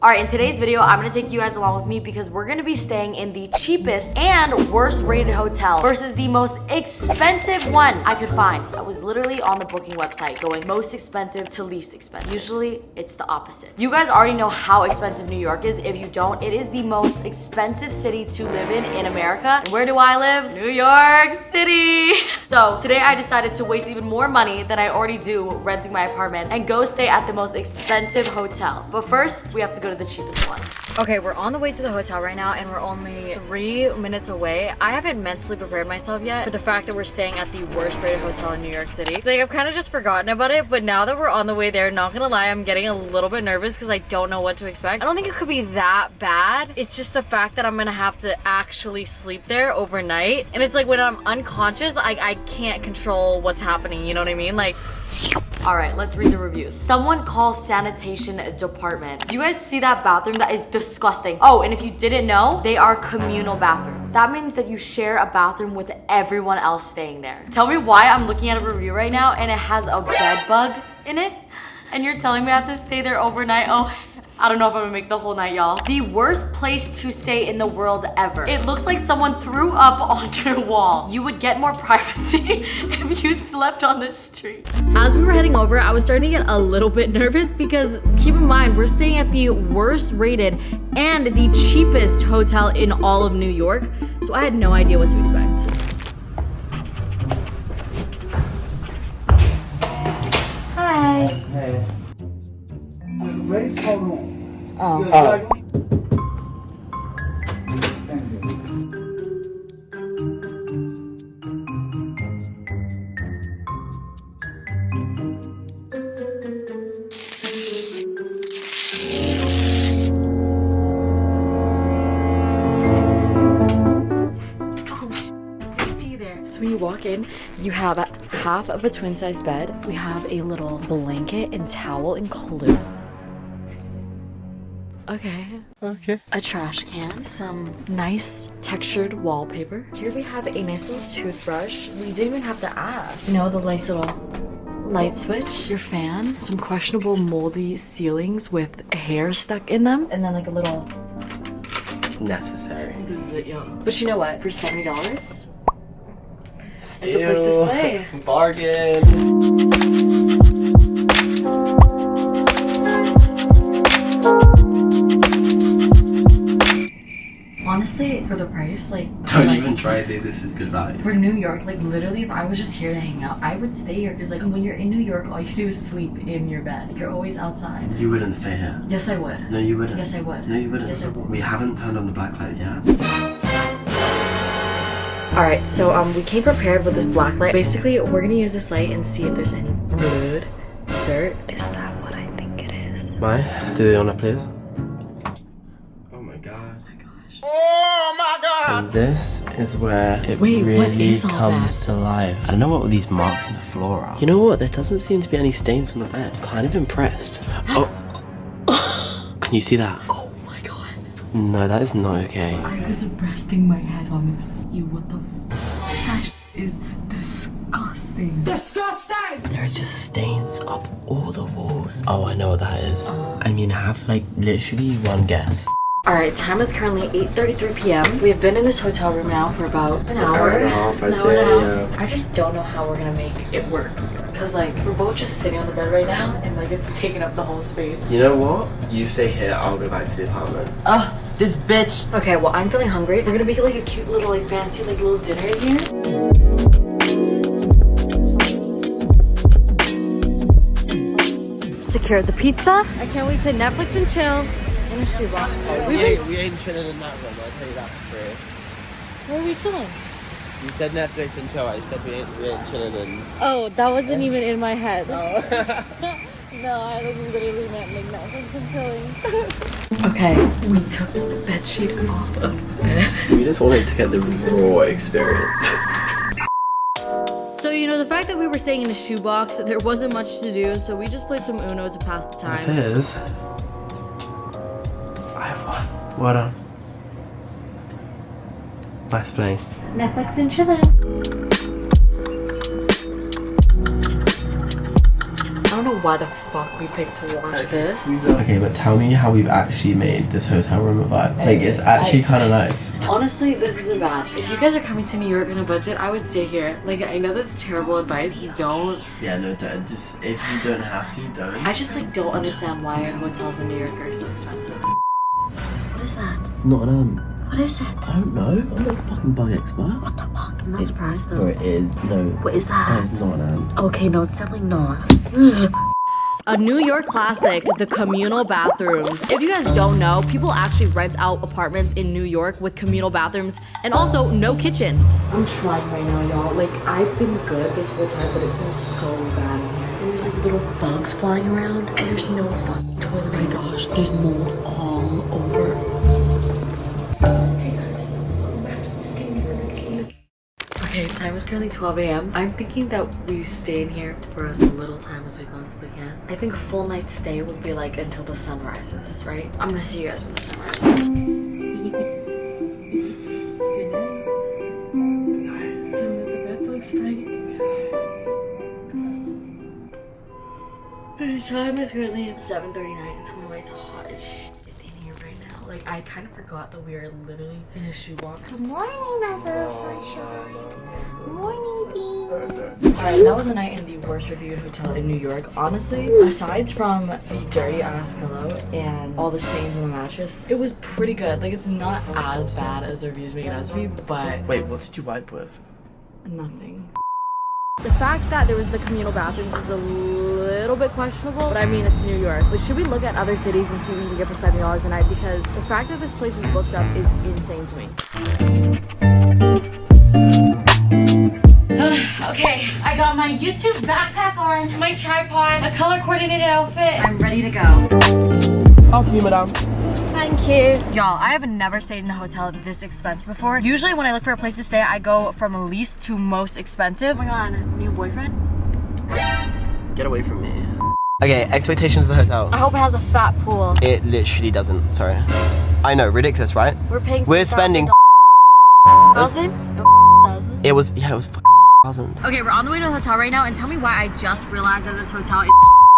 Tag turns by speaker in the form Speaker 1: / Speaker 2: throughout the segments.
Speaker 1: Alright, in today's video, I'm gonna take you guys along with me because we're gonna be staying in the cheapest and worst rated hotel versus the most expensive one I could find. I was literally on the booking website going most expensive to least expensive. Usually, it's the opposite. You guys already know how expensive New York is. If you don't, it is the most expensive city to live in America. And where do I live? New York City! So, today I decided to waste even more money than I already do renting my apartment and go stay at the most expensive hotel. But first, we have to go to the cheapest one. Okay, we're on the way to the hotel right now and we're only 3 minutes away. I haven't mentally prepared myself yet for the fact that we're staying at the worst rated hotel in New York City. Like, I've kind of just forgotten about it, but now that we're on the way there, not gonna lie, I'm getting a little bit nervous because I don't know what to expect. I don't think it could be that bad. It's just the fact that I'm gonna have to actually sleep there overnight. And it's like when I'm unconscious, I can't control what's happening, you know what I mean? Like, all right, let's read the reviews. Someone call sanitation department. Do you guys see that bathroom? That is disgusting. Oh, and if you didn't know, they are communal bathrooms. That means that you share a bathroom with everyone else staying there. Tell me why I'm looking at a review right now and it has a bed bug in it, and you're telling me I have to stay there overnight? Oh, I don't know if I'm gonna make the whole night, y'all. The worst place to stay in the world ever. It looks like someone threw up on your wall. You would get more privacy if you slept on the street. As we were heading over, I was starting to get a little bit nervous because keep in mind, we're staying at the worst rated and the cheapest hotel in all of New York. So I had no idea what to expect. Hi.
Speaker 2: Hey. Where's your room?
Speaker 1: Oh.
Speaker 2: Thank you.
Speaker 1: So when you walk in, you have half of a twin-size bed. We have a little blanket and towel included. Okay. A trash can, some nice textured wallpaper. Here we have a nice little toothbrush. We didn't even have to ask. You know, the nice little light switch, your fan, some questionable moldy ceilings with hair stuck in them, and then like a little
Speaker 3: necessary.
Speaker 1: This is it, yo. But you know what? For $70, it's a place to stay.
Speaker 3: Bargain.
Speaker 1: Honestly, for the price, like...
Speaker 3: Don't even try to say this is good value.
Speaker 1: For New York, like literally, if I was just here to hang out, I would stay here. Because like when you're in New York, all you do is sleep in your bed. Like, you're always outside.
Speaker 3: You wouldn't stay here.
Speaker 1: Yes, I would.
Speaker 3: No, you wouldn't.
Speaker 1: Yes, I would.
Speaker 3: No, you wouldn't.
Speaker 1: Yes, I would.
Speaker 3: We haven't turned on the black light yet.
Speaker 1: Alright, so we came prepared with this black light. Basically, we're gonna use this light and see if there's any blood, dirt. Is that what I think it is?
Speaker 3: Why? Do they wanna please? Oh my god.
Speaker 1: Oh my gosh.
Speaker 3: Oh my god! And this is where it
Speaker 1: Wait, what
Speaker 3: really
Speaker 1: is all
Speaker 3: comes
Speaker 1: that?
Speaker 3: to life. I don't know what these marks on the floor are. You know what? There doesn't seem to be any stains on the bed. I'm kind of impressed. Oh. Can you see that?
Speaker 1: Oh my god.
Speaker 3: No, that is not okay.
Speaker 1: I was resting my head on this. You, what the f? That is disgusting. Disgusting!
Speaker 3: There's just stains up all the walls. Oh, I know what that is. I mean, I have like literally one guess.
Speaker 1: Alright, time is currently 8:33 p.m. We have been in this hotel room now for about an hour.
Speaker 3: An hour and a half, I'd
Speaker 1: An hour
Speaker 3: say,
Speaker 1: and a half.
Speaker 3: yeah.
Speaker 1: I just don't know how we're gonna make it work. Because like, we're both just sitting on the bed right now and like it's taking up the whole space.
Speaker 3: You know what? You stay here, I'll go back to the apartment.
Speaker 2: This bitch.
Speaker 1: Okay, well, I'm feeling hungry. We're gonna make like a cute little like fancy like little dinner in here. Secured the pizza. I can't wait to Netflix and chill in a shoebox.
Speaker 3: We ain't chilling in that room, I'll tell you that for free.
Speaker 1: Where are we chilling?
Speaker 3: You said Netflix and chill, I said we ain't chilling in...
Speaker 1: Oh, that wasn't even in my head.
Speaker 3: Oh.
Speaker 1: No, I like literally meant like Netflix and chilling. Okay, we took the bed sheet off of the bed.
Speaker 3: We just wanted to get the raw experience.
Speaker 1: So, you know, the fact that we were staying in a shoebox, there wasn't much to do, so we just played some Uno to pass the time.
Speaker 3: It is. I have one. Well done. Nice playing.
Speaker 1: Netflix and chilling. I don't know why the fuck we picked to watch this.
Speaker 3: Okay, but tell me how we've actually made this hotel room a vibe. Like, it's actually kind of nice.
Speaker 1: Honestly, this isn't bad. If you guys are coming to New York on a budget, I would stay here. Like, I know that's terrible advice. Don't.
Speaker 3: Yeah, no, don't. Just, if you don't have to, don't.
Speaker 1: I just, like, don't understand why hotels in New York are so expensive. What is that?
Speaker 3: It's not an ant.
Speaker 1: What is it?
Speaker 3: I don't know. I'm not a fucking bug expert.
Speaker 1: What the fuck? I'm not surprised though.
Speaker 3: No, it is. No.
Speaker 1: What is that?
Speaker 3: That is not an ant.
Speaker 1: Okay, no, it's definitely not. A New York classic, the communal bathrooms. If you guys don't know, people actually rent out apartments in New York with communal bathrooms and also no kitchen. I'm trying right now, y'all. Like, I've been good this whole time, but it smells so bad in here. And there's like little bugs flying around and there's no fucking toilet. Oh my gosh, there's mold all over. Hey guys, welcome back to my skincare routine. Okay, time is currently 12 a.m. I'm thinking that we stay in here for as little time as we possibly can. I think full night stay would be like until the sun rises, right? I'm gonna see you guys when the sun rises. Good night. Don't let the bed bugs bite. The time is currently 7:39. Tell me why it's hot as shit in here right now. Like, I kind of forgot that we are literally in a shoebox.
Speaker 4: Good morning, my little sunshine. Good morning, bee.
Speaker 1: Alright, that was a night in the worst reviewed hotel in New York. Honestly, aside from the dirty ass pillow and all the stains on the mattress, it was pretty good. Like, it's not as bad as the reviews make it out to be, but
Speaker 3: Wait, what did you wipe with?
Speaker 1: nothing. The fact that there was the communal bathrooms is a little bit questionable, but I mean, it's New York. But should we look at other cities and see if we can get for $70 a night? Because the fact that this place is booked up is insane to me. Okay, I got my YouTube backpack on, my tripod, a color-coordinated outfit. I'm ready to go.
Speaker 3: After you, madame.
Speaker 4: Thank you.
Speaker 1: Y'all, I have never stayed in a hotel this expensive before. Usually when I look for a place to stay, I go from least to most expensive. Oh my god, new boyfriend?
Speaker 3: Get away from me. Okay, expectations of the hotel.
Speaker 1: I hope it has a fat pool.
Speaker 3: It literally doesn't. Sorry. I know, ridiculous, right?
Speaker 1: We're spending $1,000?
Speaker 3: It was, yeah, it was $1,000.
Speaker 1: Okay, we're on the way to the hotel right now, and tell me why I just realized that this hotel is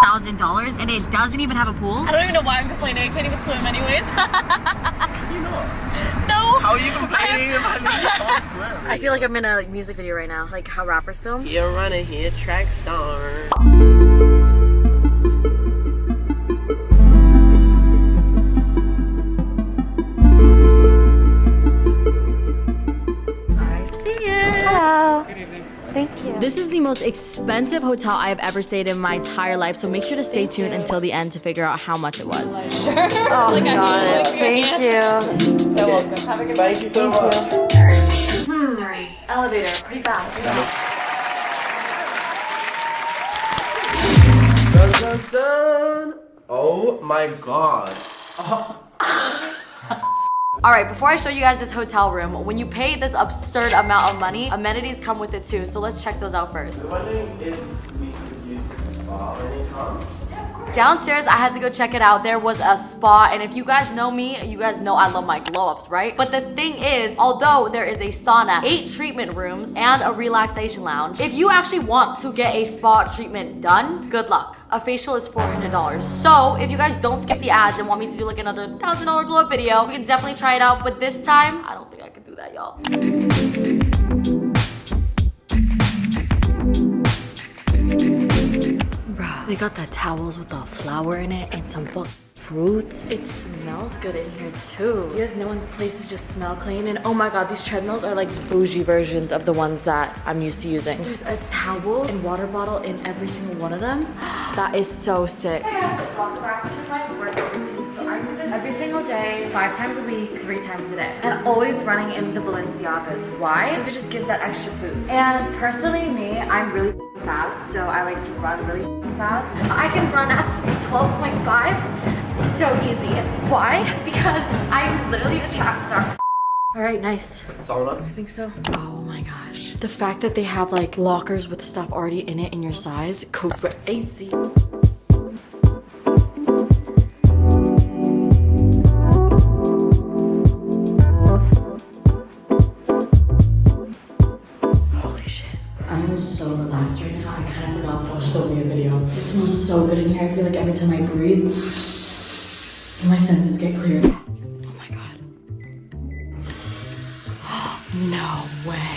Speaker 1: $1,000 and it doesn't even have a pool. I don't even know why I'm complaining. I can't even swim anyways.
Speaker 3: Can you not?
Speaker 1: No.
Speaker 3: How are you complaining about you can't swim?
Speaker 1: I feel like I'm in a music video right now, like how rappers film.
Speaker 3: You're running here, track star.
Speaker 1: I see it.
Speaker 4: Hello. Thank you.
Speaker 1: This is the most expensive hotel I have ever stayed in my entire life, so make sure to stay tuned until the end to figure out how much it was.
Speaker 4: Oh, got it. Thank you.
Speaker 1: So welcome. Have a good
Speaker 3: Thank you so much.
Speaker 1: Alright, elevator, pretty fast.
Speaker 3: Dun, dun, dun. Oh my god.
Speaker 1: Alright, before I show you guys this hotel room, when you pay this absurd amount of money, amenities come with it too, so let's check those out first.
Speaker 3: I'm wondering if we could use the spa any times.
Speaker 1: Downstairs, I had to go check it out. There was a spa, and if you guys know me, you guys know I love my glow-ups, right? But the thing is, although there is a sauna, 8 treatment rooms, and a relaxation lounge, if you actually want to get a spa treatment done, good luck. A facial is $400. So if you guys don't skip the ads and want me to do like another $1,000 glow-up video, we can definitely try it out. But this time, I don't think I can do that, y'all. Bruh, they got the towels with the flower in it and some fruits. It smells good in here too. You guys know when places just smell clean? And oh my god, these treadmills are like bougie versions of the ones that I'm used to using. There's a towel and water bottle in every single one of them. That is so sick. Hey guys, welcome back to my workout routine. So I do this every single day, 5 times a week, 3 times a day. And always running in the Balenciagas. Why? Because it just gives that extra boost. And personally me, I'm really fast, so I like to run really fast. I can run at speed 12.5. So easy. Why? Because I'm literally a track star. All right, nice.
Speaker 3: Sauna?
Speaker 1: I think so. Oh my gosh. The fact that they have like lockers with stuff already in it in your size, crazy. Holy shit. I'm so relaxed right now. I kind of forgot that I was filming a video. It smells so so good in here. I feel like every time I breathe, my senses get cleared. Oh my god. No way.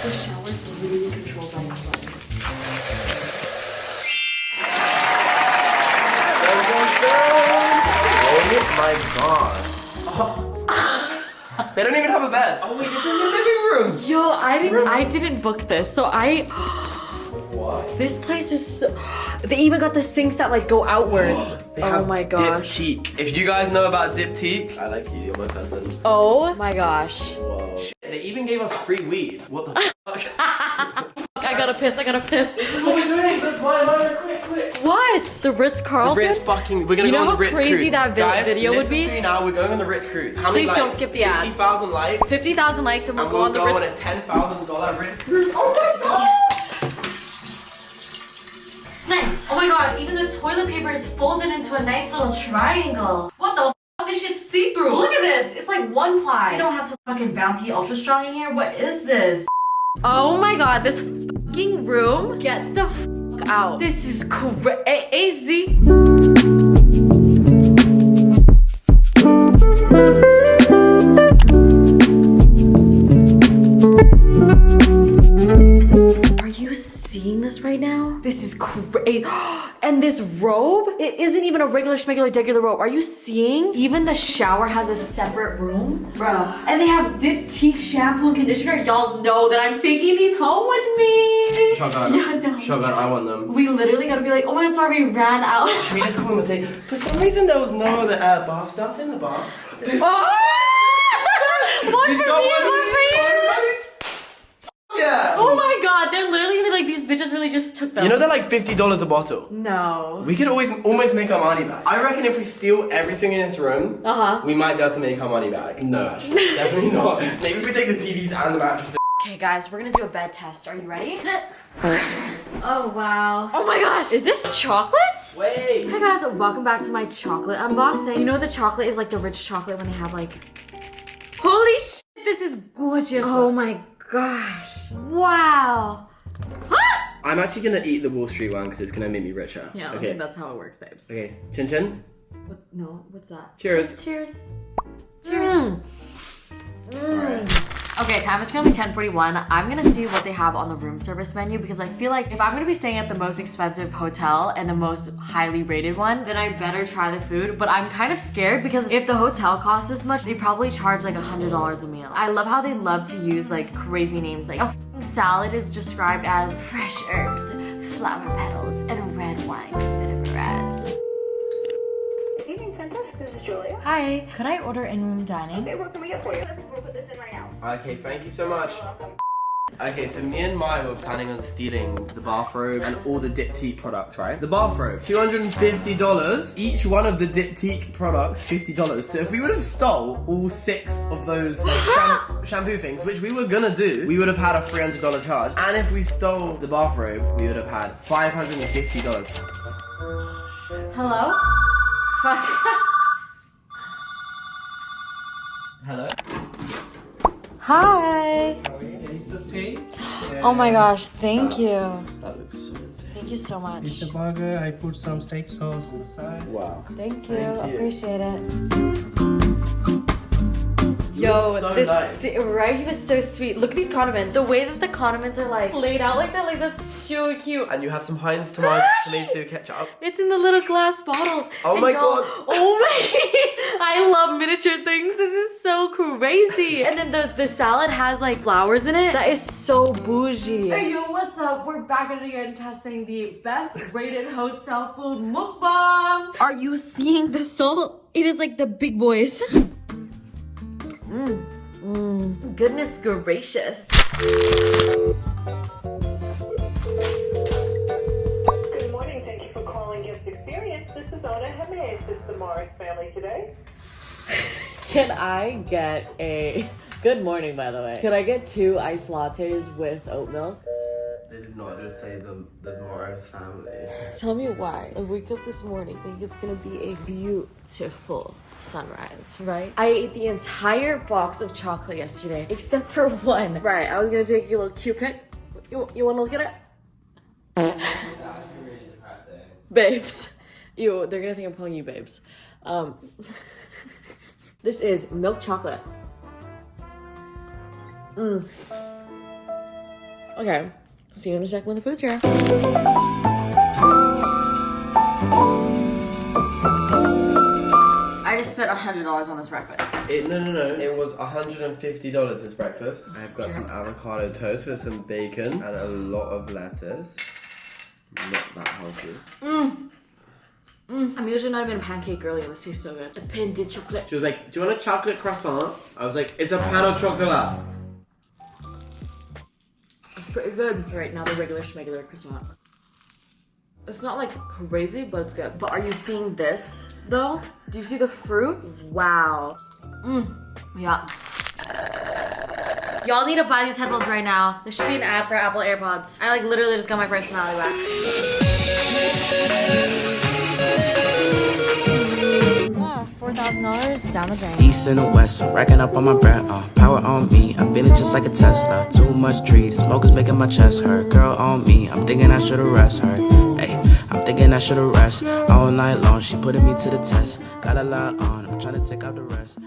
Speaker 1: The shower's literally controlled by my body.
Speaker 3: Oh my god. They don't even have a bed. Oh wait, this is the living room.
Speaker 1: Yo, I didn't book this, so
Speaker 3: Why?
Speaker 1: this place is so, they even got the sinks that like go outwards. Oh my gosh.
Speaker 3: Diptyque. If you guys know about Diptyque, I like you, you're my person.
Speaker 1: Oh my gosh.
Speaker 3: Whoa. They even gave us free weed. What the fuck?
Speaker 1: I gotta piss,
Speaker 3: What are we doing? Quick.
Speaker 1: What? The Ritz-Carlton?
Speaker 3: The Ritz fucking, we're gonna
Speaker 1: You
Speaker 3: go
Speaker 1: know
Speaker 3: on the
Speaker 1: how
Speaker 3: Ritz
Speaker 1: crazy
Speaker 3: cruise.
Speaker 1: that
Speaker 3: Guys,
Speaker 1: video would
Speaker 3: listen
Speaker 1: be?
Speaker 3: to me now, we're going on the Ritz cruise. How many
Speaker 1: Please don't
Speaker 3: likes?
Speaker 1: skip the ads.
Speaker 3: 50,000 likes.
Speaker 1: 50,000 likes and we'll
Speaker 3: And
Speaker 1: go
Speaker 3: we'll
Speaker 1: on the
Speaker 3: go on
Speaker 1: Ritz.
Speaker 3: a $10,000 Ritz cruise. Oh my god!
Speaker 1: Nice. Oh my god, even the toilet paper is folded into a nice little triangle. What the f? This shit's see-through. Look at this. It's like one ply. You don't have some fucking Bounty Ultra Strong in here. What is this? Oh my god, this fucking room. Get the f out. This is crazy. Are you seeing this right now? This is crazy. And this robe, it isn't even a regular schmegular degular robe. Are you seeing? Even the shower has a separate room. Bruh. And they have Diptyque shampoo and conditioner. Y'all know that I'm taking these home with me.
Speaker 3: Shogun.
Speaker 1: Yeah, no.
Speaker 3: Shogun, I want them.
Speaker 1: We literally gotta be like, oh my god, sorry, we ran out.
Speaker 3: Should we just call them and say, for some reason there was no other bath stuff in the bar?
Speaker 1: Oh! One for me, one for you.
Speaker 3: Yeah!
Speaker 1: Oh my god, they're literally gonna be like, these bitches really just took them.
Speaker 3: You know they're like $50 a bottle.
Speaker 1: No.
Speaker 3: We could almost make our money back. I reckon if we steal everything in this room, we might be able to make our money back. No, actually, definitely not. Maybe if we take the TVs and the mattresses.
Speaker 1: Okay guys, we're gonna do a bed test. Are you ready? Oh wow. Oh my gosh, is this chocolate?
Speaker 3: Wait.
Speaker 1: Hi guys, welcome back to my chocolate unboxing. You know the chocolate is like the rich chocolate when they have like... Holy shit, this is gorgeous. Oh my gosh. Wow.
Speaker 3: I'm actually gonna eat the Wall Street one because it's gonna make me richer.
Speaker 1: Yeah, I
Speaker 3: okay.
Speaker 1: think that's how it works, babes.
Speaker 3: Okay, chin chin.
Speaker 1: What? No, what's that?
Speaker 3: Cheers.
Speaker 1: Cheers. Cheers.
Speaker 3: Sorry.
Speaker 1: Okay, time is currently 10:41. I'm gonna see what they have on the room service menu because I feel like if I'm gonna be staying at the most expensive hotel and the most highly rated one, then I better try the food. But I'm kind of scared because if the hotel costs this much, they probably charge like $100 a meal. I love how they love to use like crazy names. Like a salad is described as fresh herbs, flower petals, and red wine vinaigrette.
Speaker 5: Evening Center, this is Julia.
Speaker 1: Hi, could I order in-room dining?
Speaker 5: Okay, what can we get for you? We'll put this in right now.
Speaker 3: Okay, thank you so much.
Speaker 5: You're welcome.
Speaker 3: Okay, so me and Mai were planning on stealing the bathrobe and all the Diptyque products, right? The bathrobe, $250. Each one of the Diptyque products, $50. So if we would have stole all 6 of those like shampoo things, which we were gonna do, we would have had a $300 charge. And if we stole the bathrobe, we would have had $550.
Speaker 1: Hello? Fuck.
Speaker 3: Hello?
Speaker 1: Hi.
Speaker 2: Is the stage?
Speaker 1: Oh my gosh, thank you.
Speaker 3: That looks so insane.
Speaker 1: Thank you so much.
Speaker 2: It's the burger. I put some steak sauce inside.
Speaker 3: Wow.
Speaker 1: Thank you.
Speaker 3: Thank you.
Speaker 1: Appreciate it. Yo,
Speaker 3: so
Speaker 1: this
Speaker 3: nice.
Speaker 1: right? He was so sweet. Look at these condiments. The way that the condiments are like laid out like that, like that's so cute.
Speaker 3: And you have some Heinz tomato ketchup.
Speaker 1: It's in the little glass bottles.
Speaker 3: Oh
Speaker 1: And
Speaker 3: my
Speaker 1: y'all-
Speaker 3: god.
Speaker 1: Oh my! I love miniature things. This is so crazy. And then the salad has like flowers in it. That is so bougie. Hey yo, what's up? We're back at it again testing the best rated hotel food mukbang. Are you seeing the salt? It is like the big boys. Goodness gracious.
Speaker 5: Good morning, thank you for calling Guest Experience. This is Ona. How may I assist the Morris family today?
Speaker 6: Can I get a... Good morning, by the way. Could I get 2 iced lattes with oat milk?
Speaker 3: They did not just say the Morris family.
Speaker 6: Tell me why. I wake up this morning thinking it's gonna be a beautiful sunrise, right? I ate the entire box of chocolate yesterday, except for one. Right, I was gonna take you a little cupid. You wanna look at it?
Speaker 3: actually really depressing.
Speaker 6: Babes. Ew, they're gonna think I'm calling you babes. This is milk chocolate. Okay, see you in a second when the food's here.
Speaker 1: I just spent $100 on this breakfast.
Speaker 3: No. It was $150 this breakfast. I've got some avocado toast with some bacon and a lot of lettuce. Not that healthy.
Speaker 1: I'm usually not even a pancake girly and this tastes so good. The pain de chocolate.
Speaker 3: She was like, do you want a chocolate croissant? I was like, it's a pan au chocolat.
Speaker 6: It's pretty good. Right now, the regular schmegular croissant. It's not like crazy, but it's good.
Speaker 1: But are you seeing this though?
Speaker 6: Do you see the fruits?
Speaker 1: Wow. Yeah. Y'all need to buy these headphones right now. There should be an ad for Apple AirPods. I like literally just got my personality back. $4,000 down the drain.
Speaker 7: East and the west, racking up on my bread, power on me, I'm feeling just like a Tesla. Too much tree, the smoke is making my chest hurt. Girl on me, I'm thinking I should've rest her. Hey, I'm thinking I should've rest all night long. She putting me to the test. Got a lot on, I'm trying to take out the rest.